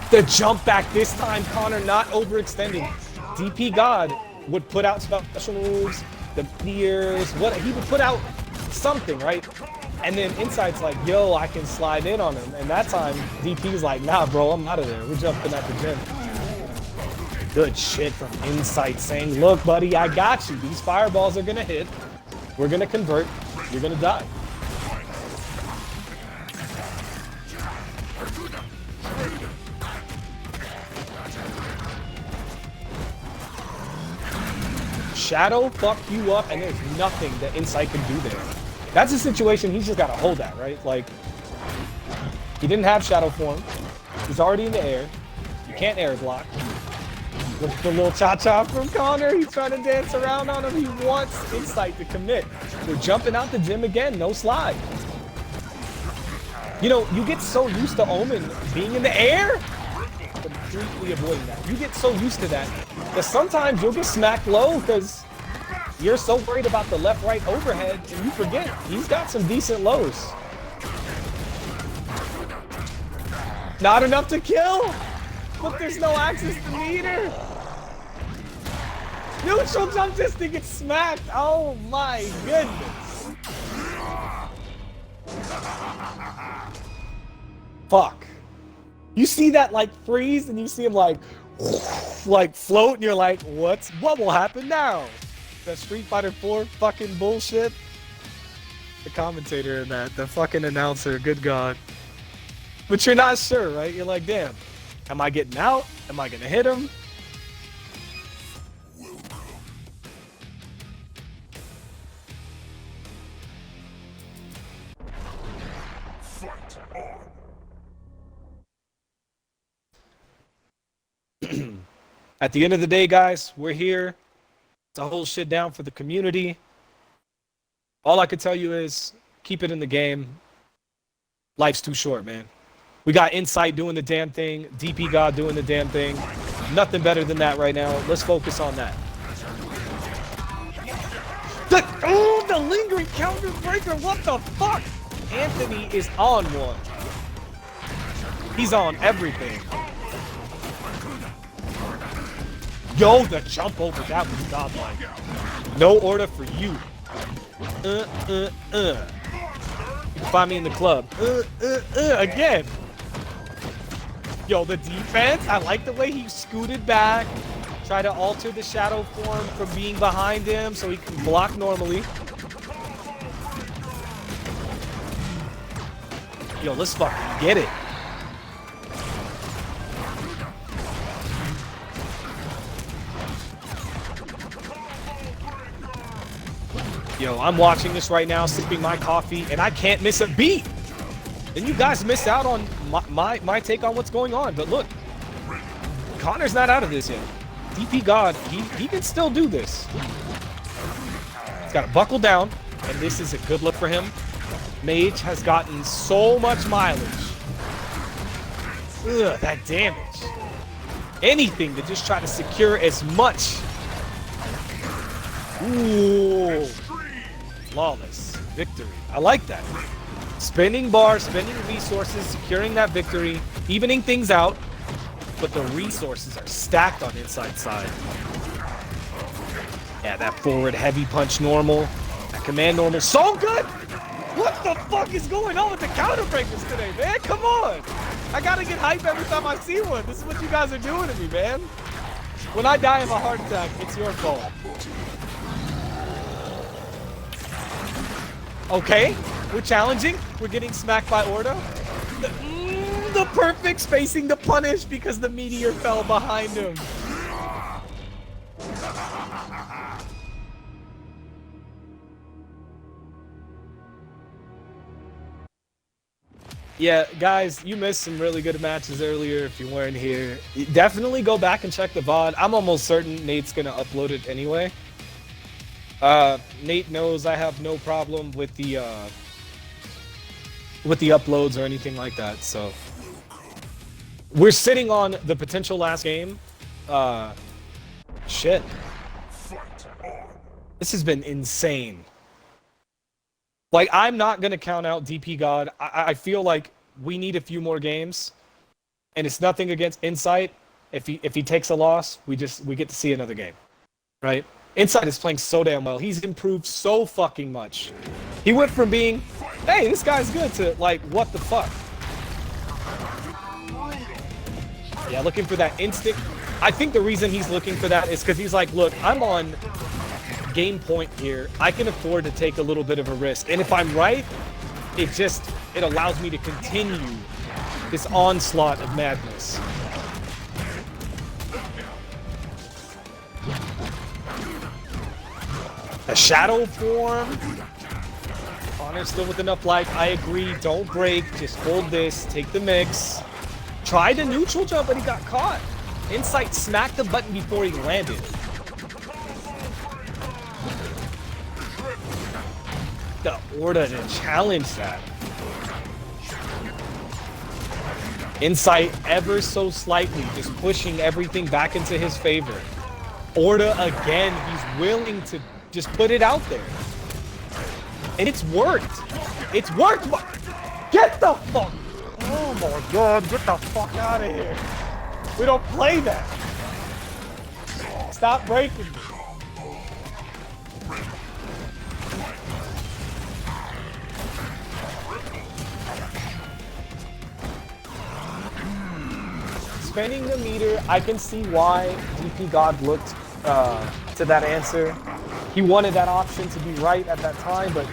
The jump back this time, Connor not overextending. TheDPGod would put out special moves, the ears, what he would put out something, right? And then Insight's like, yo, I can slide in on him. And that time, DP's like, nah, bro, I'm out of there. We're jumping at the gym. Good shit from Insight saying, look, buddy, I got you. These fireballs are gonna hit. We're gonna convert. You're gonna die. Shadow fuck you up, and there's nothing that Insight can do there. That's a situation he's just gotta hold at, right? Like, he didn't have shadow form. He's already in the air. You can't air block. Look at the little cha-cha from Connor. He's trying to dance around on him. He wants Insight to commit. We're jumping out the gym again. No slide. You know, you get so used to Omen being in the air. discreetly avoiding that. You get so used to that sometimes you'll get smacked low because you're so worried about the left-right overhead and you forget he's got some decent lows. Not enough to kill, but there's no access to meter. Neutral jump just to get smacked. Oh my goodness. Fuck. You see that like freeze and you see him like float and you're like, what will happen now? That Street Fighter 4 fucking bullshit. The commentator in that, the fucking announcer, good God. But you're not sure, right? You're like, damn, am I getting out? Am I gonna hit him? At the end of the day, guys, we're here to hold shit down for the community. All I can tell you is keep it in the game. Life's too short, man. We got Insight doing the damn thing, DPGod doing the damn thing. Nothing better than that right now. Let's focus on that. The lingering counter breaker, what the fuck? Anthony is on one. He's on everything. Yo, the jump over, that was godlike. No order for you. You can find me in the club. Again. Yo, the defense, I like the way he scooted back. Try to alter the shadow form from being behind him so he can block normally. Yo, let's fucking get it. Yo, I'm watching this right now, sipping my coffee, and I can't miss a beat. And you guys missed out on my take on what's going on. But look, Connor's not out of this yet. DPGod, he can still do this. He's got to buckle down, and this is a good look for him. Mage has gotten so much mileage. Ugh, that damage. Anything to just try to secure as much. Ooh. Flawless victory. I like that. Spending bars, spending resources, securing that victory, evening things out, but the resources are stacked on inside side. Yeah, that forward heavy punch normal, that command normal, so good! What the fuck is going on with the counter breakers today, man? Come on! I gotta get hype every time I see one. This is what you guys are doing to me, man. When I die of a heart attack, it's your fault. Okay, we're challenging. We're getting smacked by Orda. The perfect spacing to punish because the meteor fell behind him. Yeah, guys, you missed some really good matches earlier if you weren't here. Definitely go back and check the VOD. I'm almost certain Nate's going to upload it anyway. Nate knows I have no problem with the uploads or anything like that, so we're sitting on the potential last game. Shit. This has been insane. Like, I'm not gonna count out DPGod. I feel like we need a few more games, and it's nothing against Insight. If he takes a loss, we get to see another game, right? Insight is playing so damn well. He's improved so fucking much. He went from being, hey, this guy's good, to like, what the fuck? Yeah, looking for that instant. I think the reason he's looking for that is because he's like, look, I'm on game point here. I can afford to take a little bit of a risk. And if I'm right, it allows me to continue this onslaught of madness. A shadow form. Connor's still with enough life. I agree. Don't break. Just hold this. Take the mix. Tried a neutral jump, but he got caught. Insight smacked the button before he landed. The Orda to challenge that. Insight ever so slightly, just pushing everything back into his favor. Orta again, he's willing to just put it out there. And it's worked. It's worked. Get the fuck. Oh my god, get the fuck out of here. We don't play that. Stop breaking me. Spending the meter, I can see why DPGod looked to that answer. He wanted that option to be right at that time, but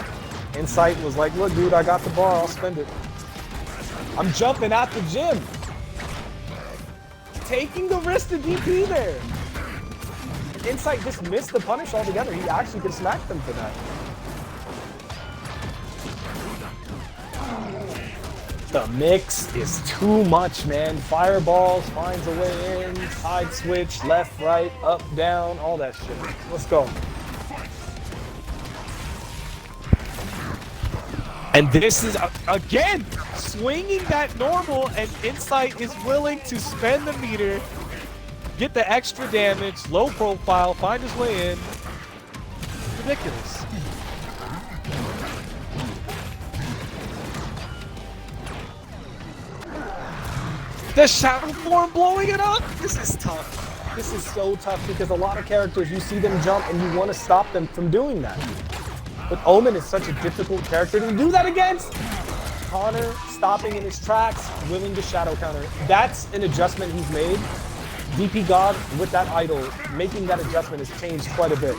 Insight was like, look dude, I got the bar, I'll spend it. I'm jumping at the gym. Taking the risk to DP there. Insight just missed the punish altogether. He actually could smack them for that. The mix is too much, man. Fireballs finds a way in, side switch, left, right, up, down, all that shit. Let's go. And this is, again, swinging that normal, and Insight is willing to spend the meter, get the extra damage, low profile, find his way in. Ridiculous. The shadow form blowing it up? This is tough. This is so tough because a lot of characters, you see them jump and you want to stop them from doing that. But Omen is such a difficult character to do that against. Connor stopping in his tracks, willing to shadow counter. That's an adjustment he's made. DPGod with that idol, making that adjustment has changed quite a bit.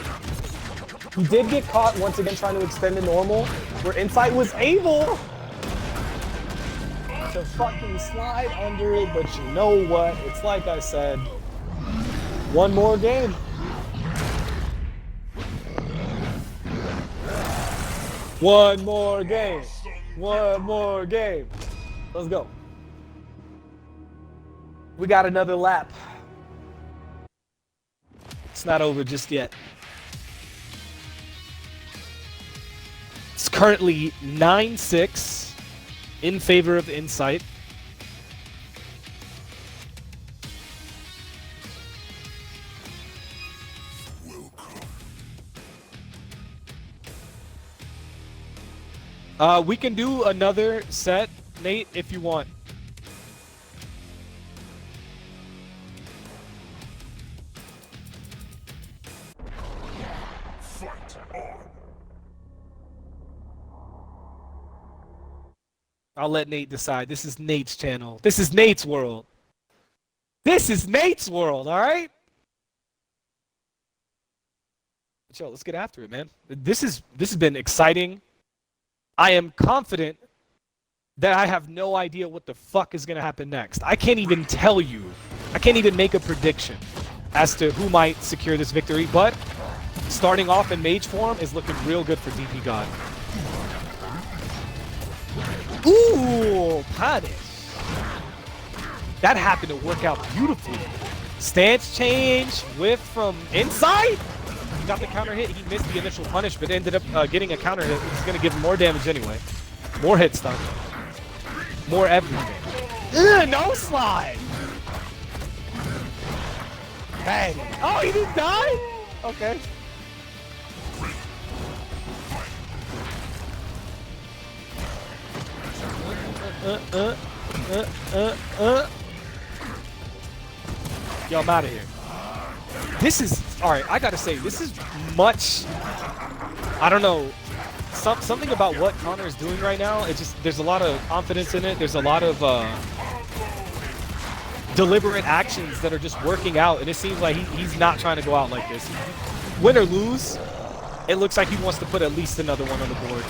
He did get caught once again trying to extend the normal, where Insight was able to fucking slide under it, but you know what? It's like I said, one more game. One more game. One more game. Let's go. We got another lap. It's not over just yet. It's currently 9-6 in favor of Insight. We can do another set, Nate, if you want. I'll let Nate decide. This is Nate's channel. This is Nate's world. This is Nate's world, all right? Yo, let's get after it, man. This has been exciting. I am confident that I have no idea what the fuck is gonna happen next. I can't even tell you. I can't even make a prediction as to who might secure this victory, but starting off in mage form is looking real good for DPGod. Ooh, punish. That happened to work out beautifully. Stance change, whiff from Insight. He got the counter hit. He missed the initial punish, but ended up getting a counter hit, which is going to give him more damage anyway. More hit stun. More everything. Ugh, no slide. Bang. Oh, he didn't die? Okay. Yo, I'm out of here. This is, alright, I gotta say, this is much, I don't know, something about what Connor is doing right now, it's just, there's a lot of confidence in it, there's a lot of deliberate actions that are just working out, and it seems like he's not trying to go out like this. Win or lose, it looks like he wants to put at least another one on the board.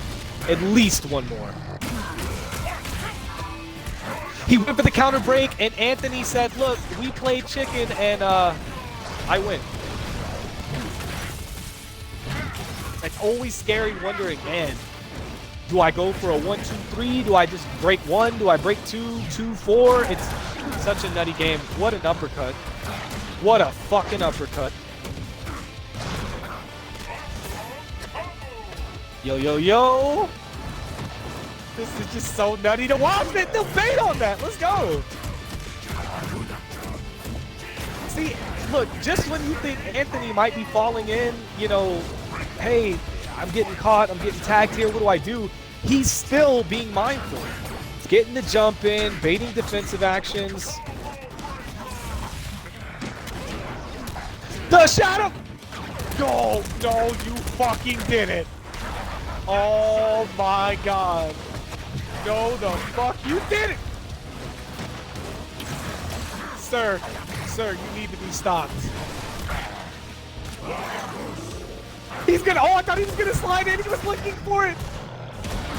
At least one more. He went for the counter break, and Anthony said, look, we played chicken, and I win. It's always scary wondering, man, do I go for a 1-2-3? Do I just break one? Do I break 2-2-4? It's such a nutty game. What an uppercut. What a fucking uppercut. Yo, yo, yo. This is just so nutty to watch it. No bait on that. Let's go. See, look, just when you think Anthony might be falling in, you know, hey, I'm getting caught, I'm getting tagged here, what do I do? He's still being mindful. He's getting the jump in, baiting defensive actions. The shadow! No, no, you fucking did it. Oh my god. No, the fuck, you did it! Sir, you need to be stopped. He's gonna, oh, I thought he was gonna slide in, he was looking for it.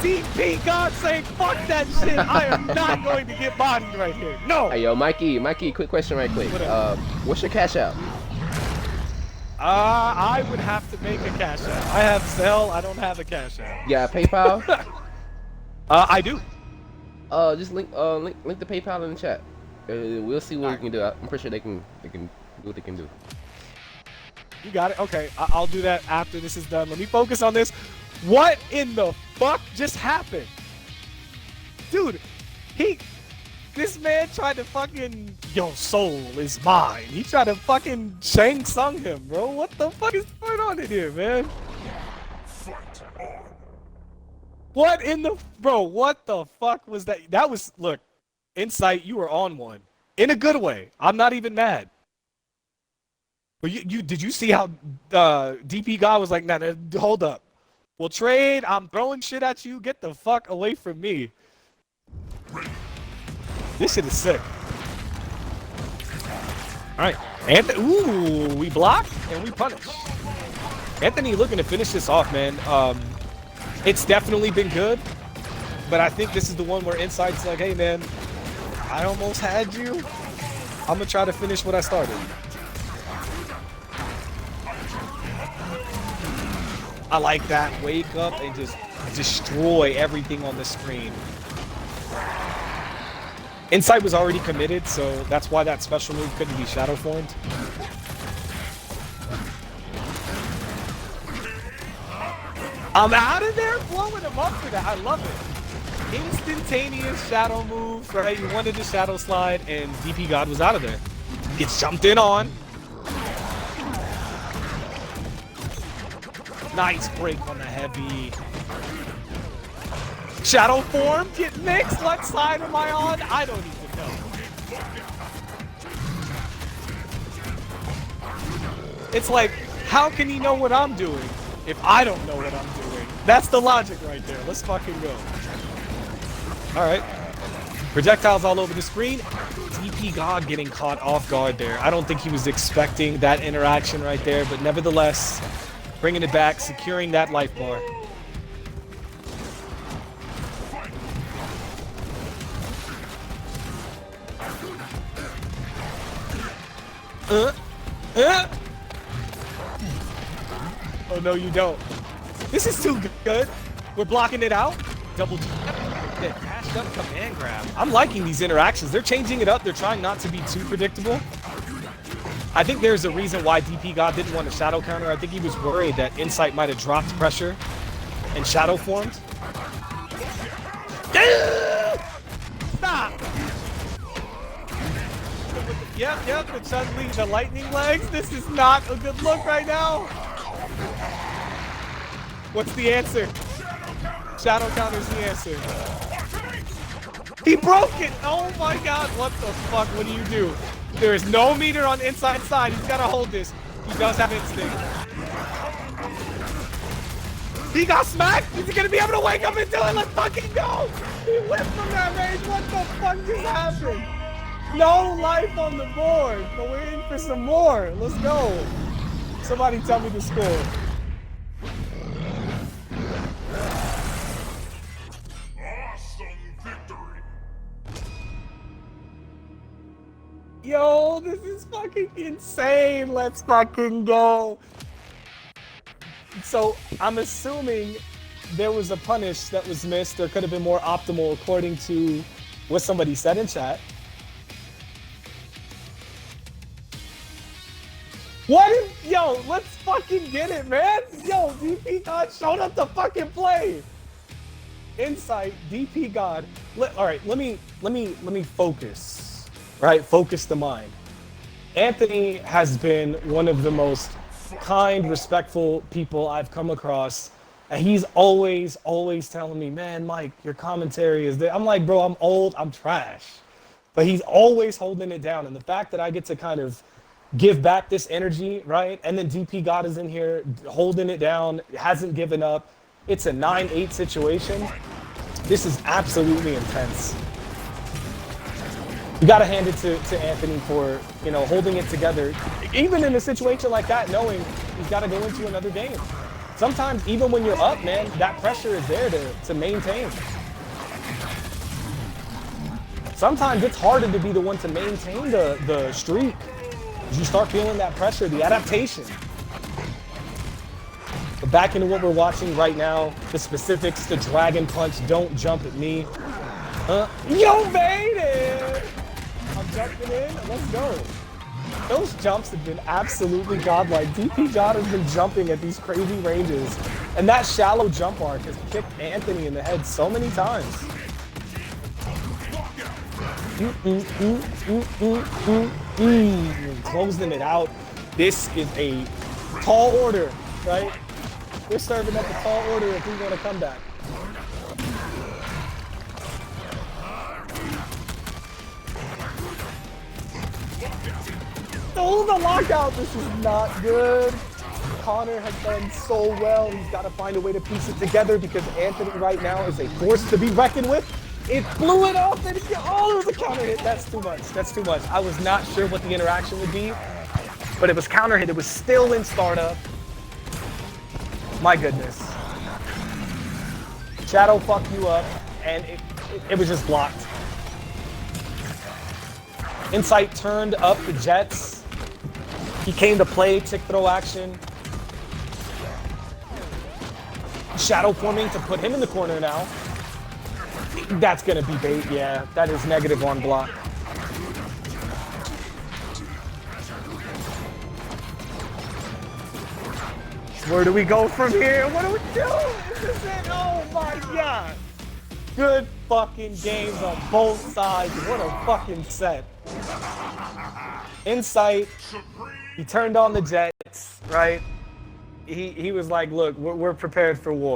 TheDPGod saying, fuck that shit, I am not going to get bodied right here. No! Hey, yo, Mikey, quick question right quick. What's your cash out? I would have to make a cash out. I have Zelle, I don't have a cash out. Yeah, PayPal? I do. Just link the PayPal in the chat. We'll see what we can do. I'm pretty sure they can do what they can do. You got it? Okay, I'll do that after this is done. Let me focus on this. What in the fuck just happened? Dude, this man tried to fucking, your soul is mine. He tried to fucking Shang Tsung him, bro. What the fuck is going on in here, man? What in the, bro, what the fuck was that? That was, look, Insight, you were on one. In a good way. I'm not even mad. But did you see how TheDPGod was like, nah, hold up. We'll trade, I'm throwing shit at you, get the fuck away from me. This shit is sick. Alright, Anthony, ooh, we block and we punish. Anthony looking to finish this off, man. It's definitely been good, but I think this is the one where Insight's like, hey man, I almost had you. I'm gonna try to finish what I started. I like that. Wake up and just destroy everything on the screen. Insight was already committed, so that's why that special move couldn't be shadow formed. I'm out of there, blowing him up for that. I love it. Instantaneous shadow move, right? You wanted the shadow slide, and TheDPGod was out of there. Gets jumped in on. Nice break on the heavy. Shadow form, get mixed. What side am I on? I don't even know. It's like, how can he know what I'm doing if I don't know what I'm doing? That's the logic right there. Let's fucking go. All right. Projectiles all over the screen. TheDPGod getting caught off guard there. I don't think he was expecting that interaction right there, but nevertheless, bringing it back, securing that life bar. Oh no, you don't. This is too good. We're blocking it out. Double dashed up command grab. I'm liking these interactions. They're changing it up. They're trying not to be too predictable. I think there's a reason why TheDPGod didn't want a shadow counter. I think he was worried that Insight might have dropped pressure and shadow formed. Stop! Yep, suddenly the lightning legs. This is not a good look right now. What's the answer? Shadow counter's the answer. He broke it! Oh my god, what the fuck? What do you do? There is no meter on the inside side. He's gotta hold this. He does have instinct. He got smacked! Is he gonna be able to wake up and do it? Let's fucking go! He whipped from that range. What the fuck just happened? No life on the board, but we're in for some more. Let's go. Somebody tell me the score. Yo, this is fucking insane. Let's fucking go. So I'm assuming there was a punish that was missed or could have been more optimal according to what somebody said in chat. What if, yo, let's fucking get it, man. Yo, TheDPGod showed up to fucking play. Insight, TheDPGod. All right, let me focus. Right, focus the mind. Anthony has been one of the most kind, respectful people I've come across. And he's always telling me, man, Mike, your commentary is there. I'm like, bro, I'm old, I'm trash. But he's always holding it down. And the fact that I get to kind of give back this energy, right? And then DPGod is in here holding it down, hasn't given up. It's a 9-8 situation. This is absolutely intense. You got to hand it to Anthony for, holding it together. Even in a situation like that, knowing he's got to go into another game. Sometimes, even when you're up, man, that pressure is there to maintain. Sometimes it's harder to be the one to maintain the streak. You start feeling that pressure, the adaptation. But back into what we're watching right now, the specifics, the dragon punch, don't jump at me. Yo, made it! I'm jumping in, let's go. Those jumps have been absolutely godlike. DPGod has been jumping at these crazy ranges. And that shallow jump arc has kicked Anthony in the head so many times. Closing it out. This is a tall order, right? We're serving up a tall order if we want to come back. Oh, the lockout! This is not good. Connor has done so well. He's got to find a way to piece it together because Anthony right now is a force to be reckoned with. It blew it off and it was a counter hit. That's too much. That's too much. I was not sure what the interaction would be, but it was counter hit. It was still in startup. My goodness. Shadow fucked you up, and it was just blocked. Insight turned up the jets. He came to play, tick throw action. Shadow forming to put him in the corner now. That's gonna be bait, yeah. That is negative on block. Where do we go from here? What do we do? Is this it? Oh my god. Good fucking games on both sides. What a fucking set. Insight, he turned on the jets, right? He was like, look, we're prepared for war.